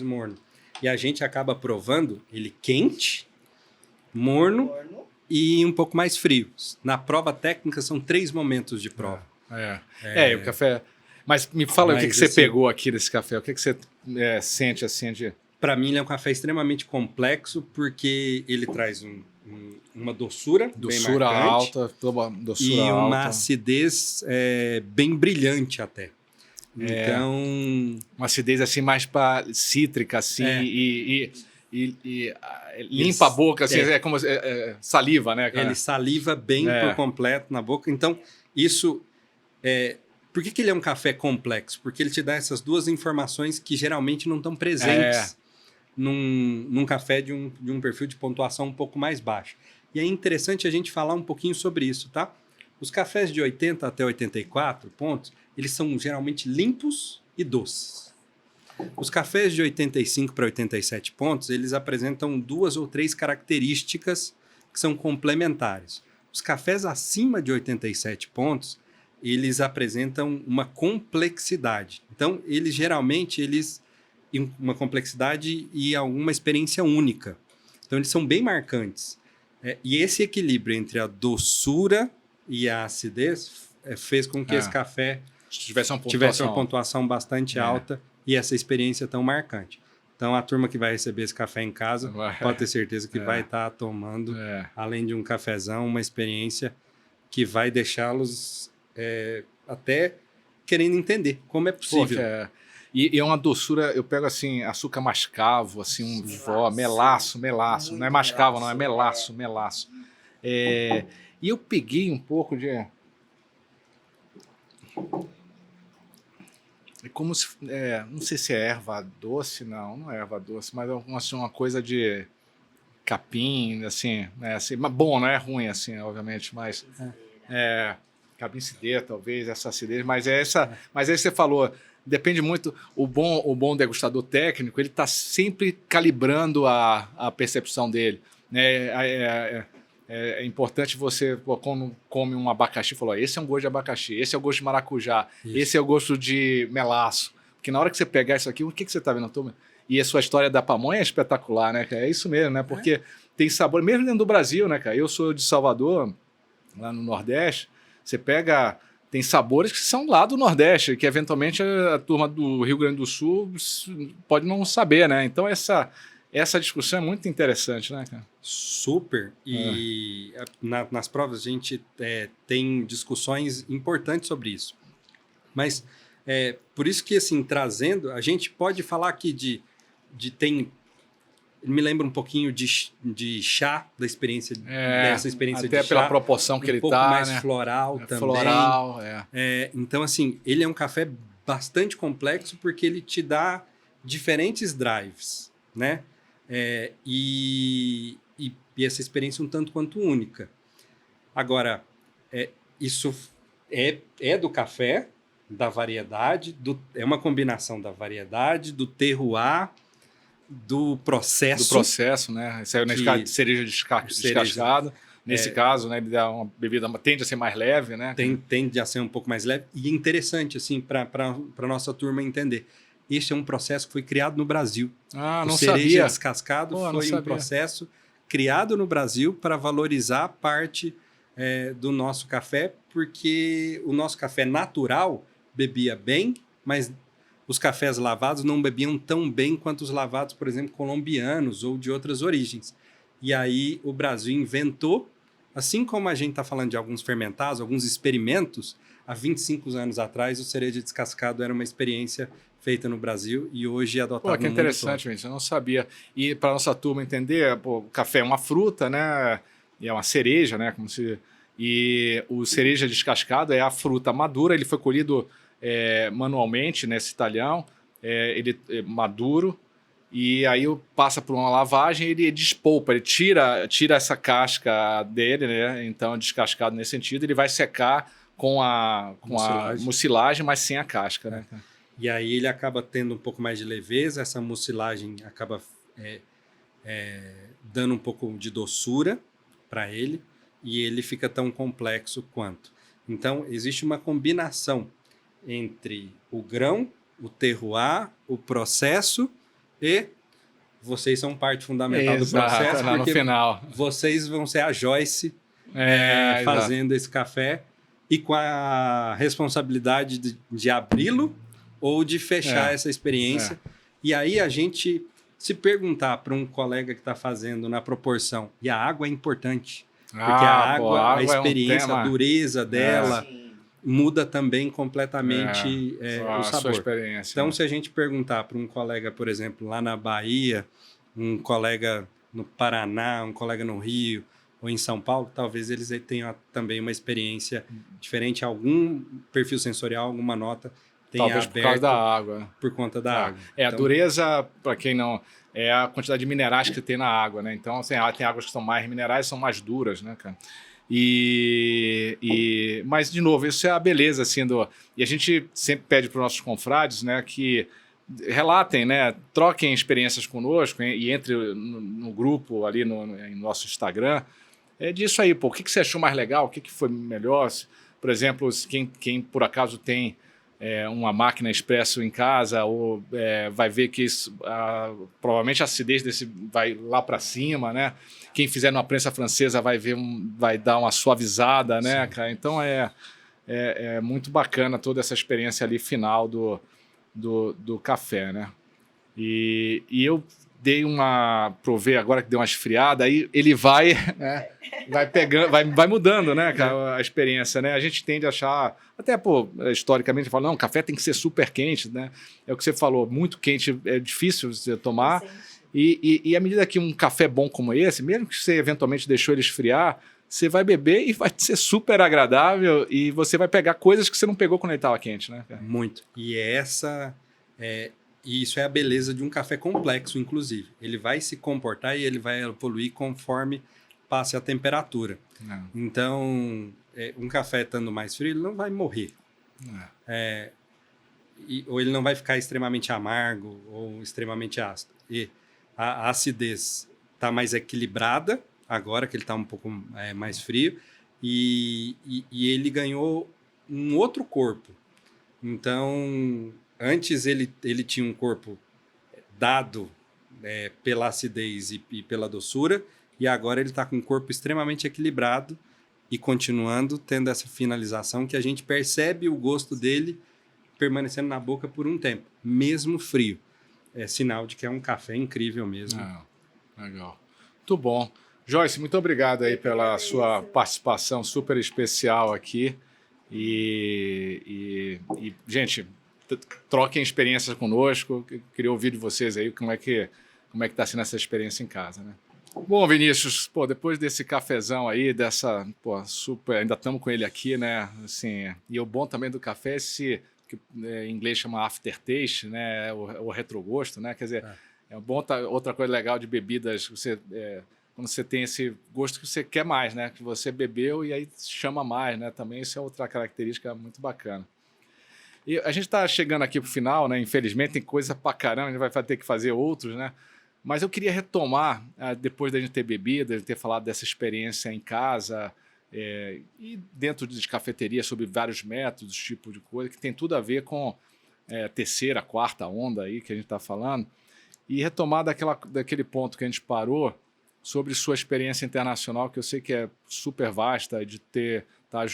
morno. E a gente acaba provando ele quente, morno e um pouco mais frio. Na prova técnica, são 3 momentos de prova. O café... Mas me fala o que você pegou aqui desse café. O que você sente assim de... Para mim, ele é um café extremamente complexo, porque ele traz uma doçura bem marcante, alta, doçura e uma alta. acidez bem brilhante até. Então, uma acidez assim mais para cítrica assim limpa a boca, assim, é como saliva, né, cara? Ele saliva bem por completo na boca. Então, isso por que ele é um café complexo? Porque ele te dá essas duas informações que geralmente não estão presentes num café de um perfil de pontuação um pouco mais baixo. E é interessante a gente falar um pouquinho sobre isso, tá? Os cafés de 80 até 84 pontos, eles são geralmente limpos e doces. Os cafés de 85 para 87 pontos, eles apresentam 2 ou 3 características que são complementares. Os cafés acima de 87 pontos, eles apresentam uma complexidade. Então, eles geralmente, uma complexidade e alguma experiência única. Então, eles são bem marcantes. E esse equilíbrio entre a doçura e a acidez fez com que esse café tivesse uma pontuação bastante alta e essa experiência tão marcante. Então, a turma que vai receber esse café em casa pode ter certeza que vai estar tomando, além de um cafezão, uma experiência que vai deixá-los até querendo entender como é possível. E é uma doçura, eu pego assim, açúcar mascavo, assim, melaço. Não é mascavo, não, é melaço. E eu peguei um pouco de... É como se... não sei se é erva doce, não é erva doce, mas é uma coisa de capim, assim, mas bom, não é ruim, assim, obviamente, mas... capim cideira, talvez, essa acidez, mas aí você falou... Depende muito, o bom degustador técnico, ele está sempre calibrando a percepção dele. Né? É importante você, quando come um abacaxi, falar, esse é um gosto de abacaxi, esse é o gosto de maracujá, esse é o gosto de melaço. Porque na hora que você pegar isso aqui, o que você está vendo, turma? E a sua história da pamonha é espetacular, né, cara? É isso mesmo, né? Porque tem sabor, mesmo dentro do Brasil, né, cara? Eu sou de Salvador, lá no Nordeste, você pega... Tem sabores que são lá do Nordeste, que eventualmente a turma do Rio Grande do Sul pode não saber, né? Então essa discussão é muito interessante, né, cara? Super. E nas provas a gente tem discussões importantes sobre isso. Mas por isso que, assim, trazendo, a gente pode falar aqui me lembra um pouquinho de chá, dessa experiência até de chá. Pela proporção que ele tá, um pouco mais floral também. Floral, então, assim, ele é um café bastante complexo porque ele te dá diferentes drives, né? E essa experiência um tanto quanto única. Agora, isso é do café, da variedade, é uma combinação da variedade, do terroir, do processo. Do processo, né? Esse é nesse caso de cereja descascada. Nesse caso, né, ele dá uma bebida, tende a ser mais leve, né? Tende a ser um pouco mais leve. E interessante, assim, para a nossa turma entender. Este é um processo que foi criado no Brasil. Não cereja sabia. Descascado foi um processo criado no Brasil para valorizar parte do nosso café, porque o nosso café natural bebia bem, mas os cafés lavados não bebiam tão bem quanto os lavados, por exemplo, colombianos ou de outras origens. E aí o Brasil inventou, assim como a gente está falando de alguns fermentados, alguns experimentos, há 25 anos atrás o cereja descascado era uma experiência feita no Brasil e hoje é adotado no mundo todo. Que interessante, gente, eu não sabia. E para nossa turma entender, o café é uma fruta, né? E é uma cereja, né? E o cereja descascado é a fruta madura, ele foi colhido manualmente nesse talhão, ele é maduro, e aí passa por uma lavagem, ele despolpa, ele tira essa casca dele, né? Então, descascado nesse sentido, ele vai secar com a mucilagem, mas sem a casca, né? E aí ele acaba tendo um pouco mais de leveza, essa mucilagem acaba dando um pouco de doçura para ele, e ele fica tão complexo quanto. Então, existe uma combinação entre o grão, o terroir, o processo, e vocês são parte fundamental do processo, porque no final vocês vão ser a Joyce fazendo esse café e com a responsabilidade de abri-lo ou de fechar essa experiência. E aí a gente Se perguntar para um colega que está fazendo na proporção, e a água é importante, porque a água, a experiência, a dureza dela muda também completamente o sabor. Sua experiência, então, se a gente perguntar para um colega, por exemplo, lá na Bahia, um colega no Paraná, um colega no Rio ou em São Paulo, talvez eles tenham também uma experiência diferente, algum perfil sensorial, alguma nota tenha talvez aberto por causa da água. Por conta da água. A dureza, para quem não... É a quantidade de minerais que tem na água, né? Então, assim, tem águas que são mais minerais, são mais duras, né, cara? Mas, de novo, isso é a beleza, assim, E a gente sempre pede para os nossos confrades, né, que relatem, né, troquem experiências conosco e entre no grupo ali no nosso Instagram. É disso aí, pô. O que você achou mais legal? O que foi melhor? Por exemplo, quem por acaso tem uma máquina expresso em casa ou vai ver que provavelmente a acidez desse vai lá para cima, né? Quem fizer numa prensa francesa vai dar uma suavizada, né, cara? Então é muito bacana toda essa experiência ali final do café, né? E eu provei agora que deu uma esfriada, aí ele vai pegando, vai mudando, né, cara, a experiência, né? A gente tende a achar, até, historicamente, fala, não, café tem que ser super quente, né? É o que você falou, muito quente é difícil você tomar. E à medida que um café bom como esse, mesmo que você eventualmente deixou ele esfriar, você vai beber e vai ser super agradável e você vai pegar coisas que você não pegou quando ele estava quente, né, cara? Muito. E isso é a beleza de um café complexo, inclusive. Ele vai se comportar e ele vai evoluir conforme passe a temperatura. Então, um café estando mais frio, ele não vai morrer. Ou ele não vai ficar extremamente amargo ou extremamente ácido. E a acidez está mais equilibrada, agora que ele está um pouco mais frio, e ele ganhou um outro corpo. Então... Antes ele tinha um corpo dado pela acidez e pela doçura, e agora ele está com um corpo extremamente equilibrado e continuando tendo essa finalização que a gente percebe o gosto dele permanecendo na boca por um tempo, mesmo frio. É sinal de que é um café incrível mesmo. Legal. Muito bom. Joyce, muito obrigado aí pela sua participação super especial aqui. E gente... Troquem experiências conosco. Queria ouvir de vocês aí como é que está sendo essa experiência em casa, né? Bom, Vinícius, depois desse cafezão aí, super, ainda estamos com ele aqui, né? Assim, e o bom também do café é esse que em inglês chama aftertaste, né? O retrogosto, né? Quer dizer, é bom. Outra coisa legal de bebidas, quando você tem esse gosto que você quer mais, né? Que você bebeu e aí chama mais, né? Também isso é outra característica muito bacana. E a gente está chegando aqui para o final, né? Infelizmente tem coisa pra caramba, a gente vai ter que fazer outros, né? Mas eu queria retomar, depois da gente ter bebido, de ter falado dessa experiência em casa e dentro de cafeteria sobre vários métodos, tipo de coisa, que tem tudo a ver com terceira, quarta onda aí que a gente está falando, e retomar daquele ponto que a gente parou sobre sua experiência internacional, que eu sei que é super vasta, de tá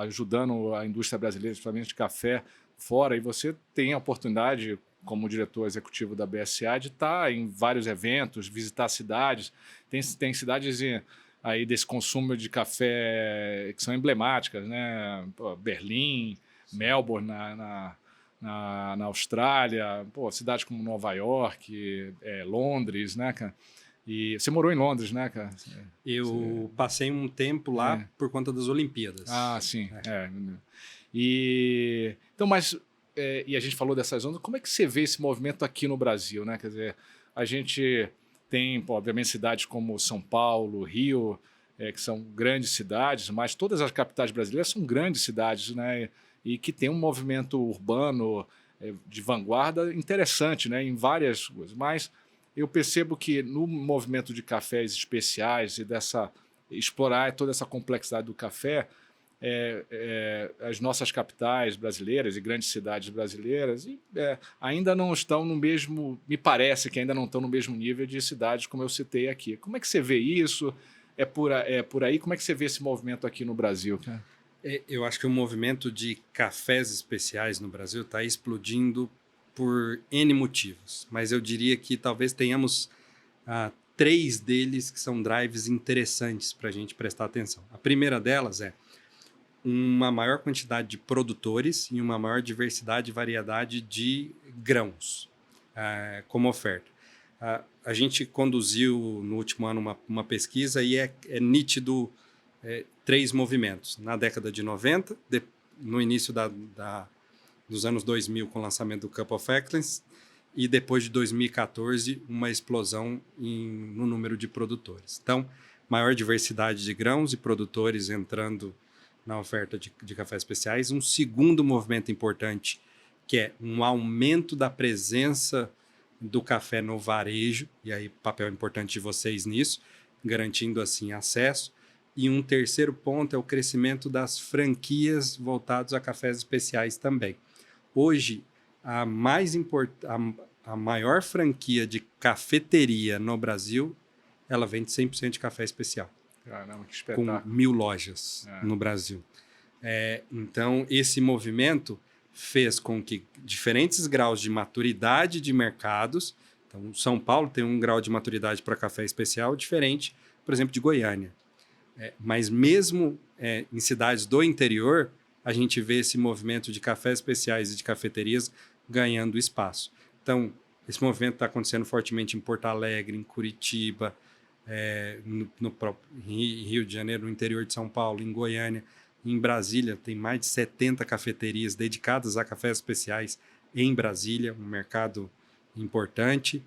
ajudando a indústria brasileira, principalmente de café, fora, e você tem a oportunidade, como diretor executivo da BSA, de estar em vários eventos, visitar cidades. Tem cidades aí desse consumo de café que são emblemáticas, né? Berlim, Melbourne, na Austrália, cidades como Nova York, Londres, né, cara? E você morou em Londres, né, cara? Eu passei um tempo lá por conta das Olimpíadas. Ah, sim. Então, e a gente falou dessas ondas, como é que você vê esse movimento aqui no Brasil, né? Quer dizer, a gente tem, obviamente, cidades como São Paulo, Rio, que são grandes cidades, mas todas as capitais brasileiras são grandes cidades, né? E que tem um movimento urbano de vanguarda interessante, né? Em várias coisas, mas eu percebo que no movimento de cafés especiais e explorar toda essa complexidade do café, as nossas capitais brasileiras e grandes cidades brasileiras ainda não estão no mesmo, me parece que ainda não estão no mesmo nível de cidades como eu citei aqui. Como é que você vê isso? É por aí? Como é que você vê esse movimento aqui no Brasil? Eu acho que o movimento de cafés especiais no Brasil está explodindo por N motivos, mas eu diria que talvez tenhamos 3 deles que são drives interessantes para a gente prestar atenção. A primeira delas é uma maior quantidade de produtores e uma maior diversidade e variedade de grãos como oferta. A gente conduziu no último ano uma pesquisa e é nítido 3 movimentos. Na década de 90, no início dos anos 2000 com o lançamento do Cup of Excellence e depois de 2014 uma explosão no número de produtores. Então, maior diversidade de grãos e produtores entrando na oferta de cafés especiais. Um segundo movimento importante, que é um aumento da presença do café no varejo, e aí papel importante de vocês nisso, garantindo assim acesso. E um terceiro ponto é o crescimento das franquias voltadas a cafés especiais também. Hoje, a maior franquia de cafeteria no Brasil, ela vende 100% de café especial. Caramba, que espetáculo. Com 1.000 lojas no Brasil. Então, esse movimento fez com que diferentes graus de maturidade de mercados... Então, São Paulo tem um grau de maturidade para café especial diferente, por exemplo, de Goiânia. Mas mesmo em cidades do interior, a gente vê esse movimento de cafés especiais e de cafeterias ganhando espaço. Então, esse movimento está acontecendo fortemente em Porto Alegre, em Curitiba, no próprio Rio de Janeiro, no interior de São Paulo, em Goiânia. Em Brasília, tem mais de 70 cafeterias dedicadas a cafés especiais em Brasília, um mercado importante.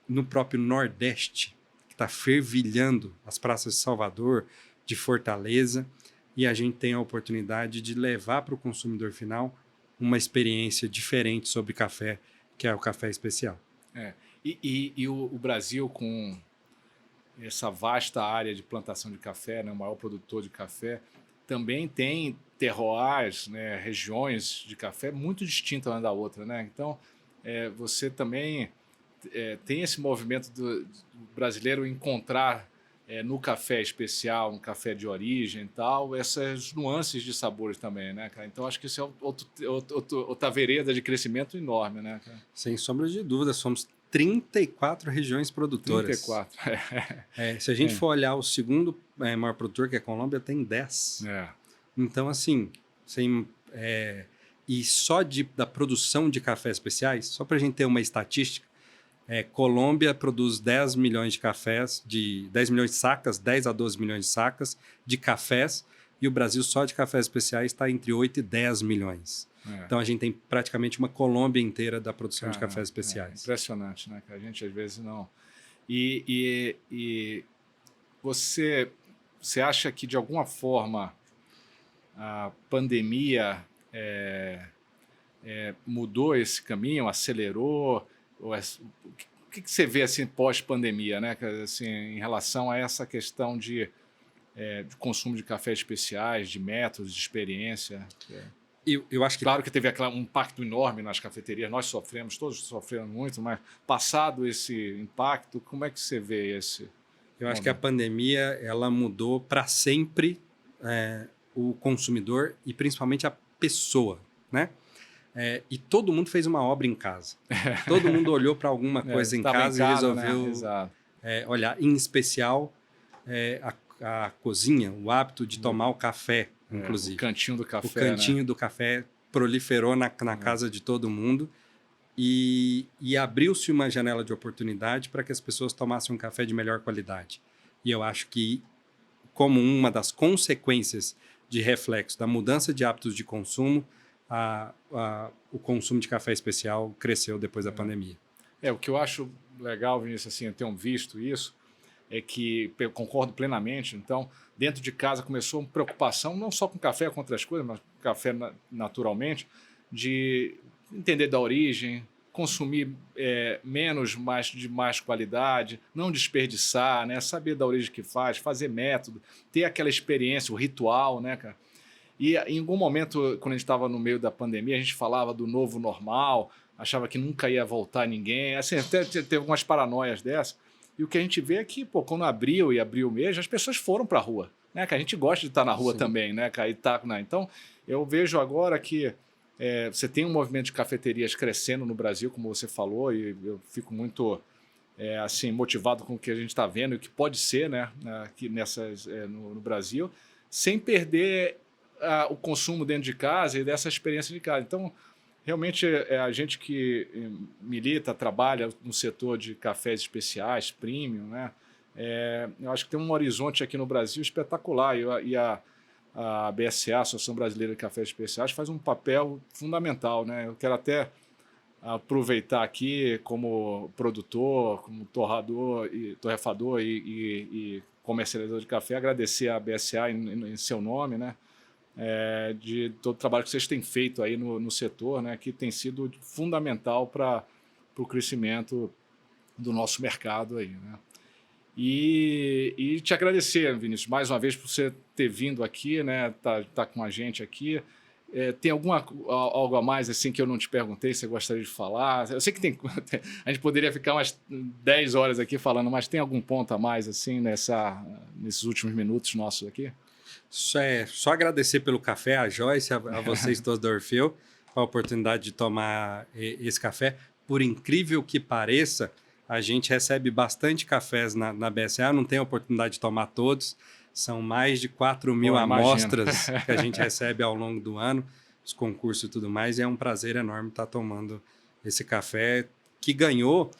No próprio Nordeste, que está fervilhando as praças de Salvador, de Fortaleza, e a gente tem a oportunidade de levar para o consumidor final uma experiência diferente sobre café, que é o café especial. E o Brasil, com essa vasta área de plantação de café, né, o maior produtor de café, também tem terroirs, né, regiões de café muito distintas uma da outra, né? Então, você também tem esse movimento do brasileiro encontrar no café especial, no café de origem e tal, essas nuances de sabores também, né, cara? Então, acho que isso é outra vereda de crescimento enorme, né, cara? Sem sombra de dúvida, somos 34 regiões produtoras. 34. Se a gente for olhar o segundo maior produtor, que é a Colômbia, tem 10. Então, assim, e só da produção de cafés especiais, só para a gente ter uma estatística, Colômbia produz 10 milhões de cafés, 10 milhões de sacas, 10 a 12 milhões de sacas de cafés, e o Brasil só de cafés especiais está entre 8 e 10 milhões. Então, a gente tem praticamente uma Colômbia inteira da produção de cafés especiais. Impressionante, né? Que a gente, às vezes, não... E você acha que, de alguma forma, a pandemia mudou esse caminho, acelerou? O que você vê assim, pós-pandemia, né? Assim, em relação a essa questão de consumo de cafés especiais, de métodos, de experiência? Eu acho que... Claro que teve um impacto enorme nas cafeterias, nós sofremos, todos sofreram muito, mas passado esse impacto, como é que você vê esse? Eu acho que a pandemia ela mudou para sempre o consumidor e principalmente a pessoa, né? E todo mundo fez uma obra em casa. Todo mundo olhou para alguma coisa em casa e resolveu olhar, em especial a cozinha, o hábito de tomar o café, inclusive. O cantinho do café. O cantinho do café proliferou na casa de todo mundo e abriu-se uma janela de oportunidade para que as pessoas tomassem um café de melhor qualidade. E eu acho que, como uma das consequências de reflexo da mudança de hábitos de consumo, o consumo de café especial cresceu depois da pandemia. O que eu acho legal, Vinícius, assim, eu tenho visto isso, é que eu concordo plenamente. Então, dentro de casa começou uma preocupação, não só com café, com outras coisas, mas com café naturalmente, de entender da origem, consumir menos, mas de mais qualidade, não desperdiçar, né? Saber da origem que faz, fazer método, ter aquela experiência, o ritual, né, cara? E em algum momento, quando a gente estava no meio da pandemia, a gente falava do novo normal, achava que nunca ia voltar ninguém, assim, até teve algumas paranoias dessas. E o que a gente vê é que, quando abriu mesmo, as pessoas foram para a rua, né? Que a gente gosta de estar na rua também, né? Então, eu vejo agora que você tem um movimento de cafeterias crescendo no Brasil, como você falou, e eu fico muito assim, motivado com o que a gente está vendo e o que pode ser, né, aqui no Brasil, sem perder o consumo dentro de casa e dessa experiência de casa. Então, realmente, a gente que milita, trabalha no setor de cafés especiais, premium, né, eu acho que tem um horizonte aqui no Brasil espetacular e a BSA, a Associação Brasileira de Cafés Especiais, faz um papel fundamental, né? Eu quero até aproveitar aqui como produtor, como torrefador e comercializador de café, agradecer a BSA em seu nome, né? De todo o trabalho que vocês têm feito aí no setor, né? Que tem sido fundamental para o crescimento do nosso mercado aí, né? E te agradecer, Vinícius, mais uma vez por você ter vindo aqui, né? Tá com a gente aqui. Tem algo a mais assim que eu não te perguntei, você gostaria de falar? Eu sei que a gente poderia ficar umas 10 horas aqui falando, mas tem algum ponto a mais assim nesses últimos minutos nossos aqui? Só agradecer pelo café, a Joyce, a vocês todos da Orfeu, a oportunidade de tomar esse café. Por incrível que pareça, a gente recebe bastante cafés na BSA, não tem a oportunidade de tomar todos. São mais de 4.000 amostras que a gente recebe ao longo do ano, os concursos e tudo mais, e é um prazer enorme estar tomando esse café que ganhou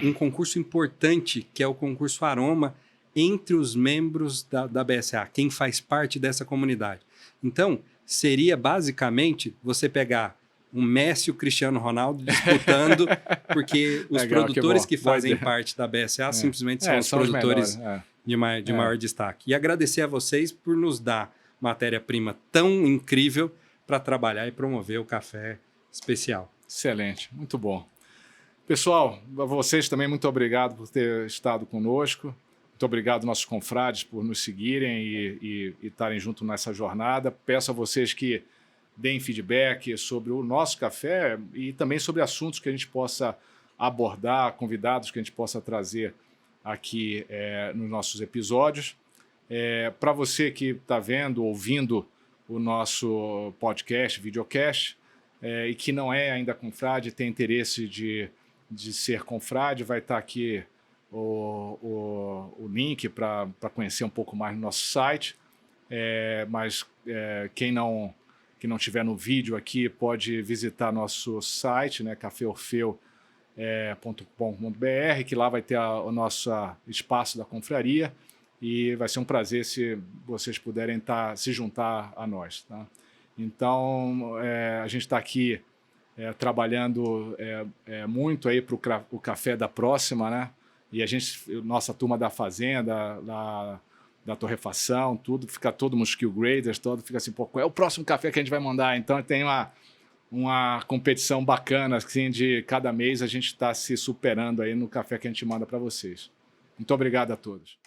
um concurso importante, que é o concurso Aroma, entre os membros da BSA, quem faz parte dessa comunidade. Então, seria basicamente você pegar um Messi e o Cristiano Ronaldo disputando, porque os produtores que fazem parte da BSA simplesmente são os produtores de maior destaque. E agradecer a vocês por nos dar matéria-prima tão incrível para trabalhar e promover o café especial. Excelente, muito bom. Pessoal, a vocês também muito obrigado por ter estado conosco. Muito obrigado, nossos confrades, por nos seguirem e estarem junto nessa jornada. Peço a vocês que deem feedback sobre o nosso café e também sobre assuntos que a gente possa abordar, convidados que a gente possa trazer aqui nos nossos episódios. Para você que está vendo, ouvindo o nosso podcast, videocast, e que não é ainda confrade, tem interesse de ser confrade, vai estar aqui o link para conhecer um pouco mais no nosso site. Mas quem não estiver no vídeo aqui pode visitar nosso site, né, cafeorfeu.com.br, que lá vai ter o nosso espaço da confraria e vai ser um prazer se vocês puderem se juntar a nós. Tá? Então, a gente está aqui trabalhando muito aí para o café da próxima, né? E nossa turma da fazenda, da torrefação, tudo, fica todo nos skill graders, fica assim, pô, qual é o próximo café que a gente vai mandar? Então tem uma competição bacana, assim, de cada mês a gente está se superando aí no café que a gente manda para vocês. Muito obrigado a todos.